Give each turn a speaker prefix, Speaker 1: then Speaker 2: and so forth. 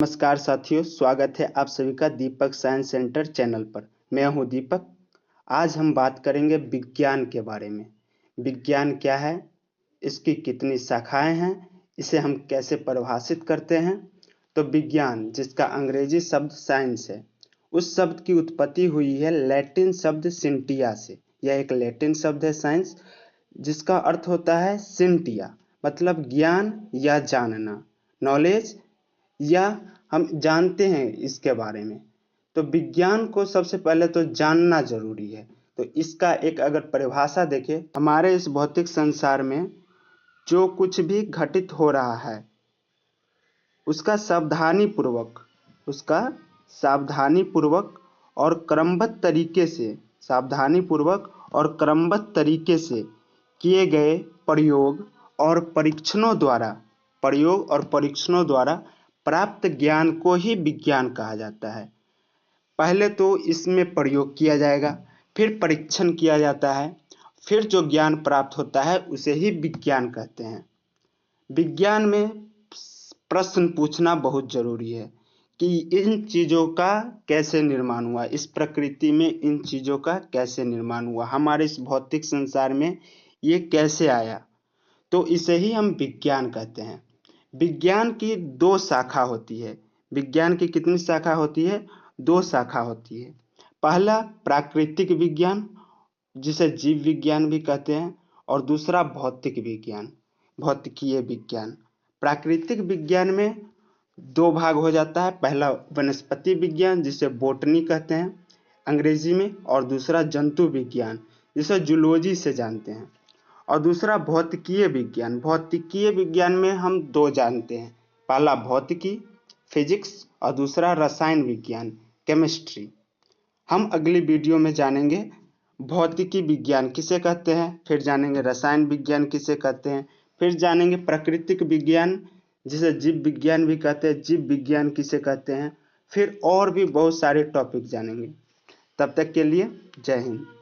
Speaker 1: नमस्कार साथियों, स्वागत है आप सभी का दीपक साइंस सेंटर चैनल पर। मैं हूं दीपक। आज हम बात करेंगे विज्ञान के बारे में। विज्ञान क्या है, इसकी कितनी शाखाएं हैं, इसे हम कैसे परिभाषित करते हैं। तो विज्ञान, जिसका अंग्रेजी शब्द साइंस है, उस शब्द की उत्पत्ति हुई है लैटिन शब्द सिंटिया से। यह एक लैटिन शब्द है साइंस, जिसका अर्थ होता है सिंटिया, मतलब ज्ञान या जानना, नॉलेज, या हम जानते हैं इसके बारे में। तो विज्ञान को सबसे पहले तो जानना जरूरी है। तो इसका एक अगर परिभाषा देखें, हमारे इस भौतिक संसार में जो कुछ भी घटित हो रहा है उसका सावधानी पूर्वक और क्रमबद्ध तरीके से किए गए प्रयोग और परीक्षणों द्वारा प्राप्त ज्ञान को ही विज्ञान कहा जाता है। पहले तो इसमें प्रयोग किया जाएगा, फिर परीक्षण किया जाता है, फिर जो ज्ञान प्राप्त होता है उसे ही विज्ञान कहते हैं। विज्ञान में प्रश्न पूछना बहुत जरूरी है कि इन चीजों का कैसे निर्माण हुआ, इस प्रकृति में इन चीजों का कैसे निर्माण हुआ, हमारे इस भौतिक संसार में ये कैसे आया। तो इसे ही हम विज्ञान कहते हैं। विज्ञान की दो शाखा होती है। विज्ञान की कितनी शाखा होती है? दो शाखा होती है। पहला प्राकृतिक विज्ञान, जिसे जीव विज्ञान भी कहते हैं, और दूसरा भौतिकीय विज्ञान। प्राकृतिक विज्ञान में दो भाग हो जाता है। पहला वनस्पति विज्ञान, जिसे बोटनी कहते हैं अंग्रेजी में, और दूसरा जंतु विज्ञान, जिसे जूलॉजी से जानते हैं, और दूसरा भौतिकीय विज्ञान। भौतिकीय विज्ञान में हम दो जानते हैं, पहला भौतिकी फिजिक्स और दूसरा रसायन विज्ञान केमिस्ट्री। हम अगली वीडियो में जानेंगे भौतिकी विज्ञान किसे कहते हैं, फिर जानेंगे रसायन विज्ञान किसे कहते हैं, फिर जानेंगे प्राकृतिक विज्ञान, जिसे जीव विज्ञान भी कहते हैं, जीव विज्ञान किसे कहते हैं, फिर और भी बहुत सारे टॉपिक जानेंगे। तब तक के लिए जय हिंद।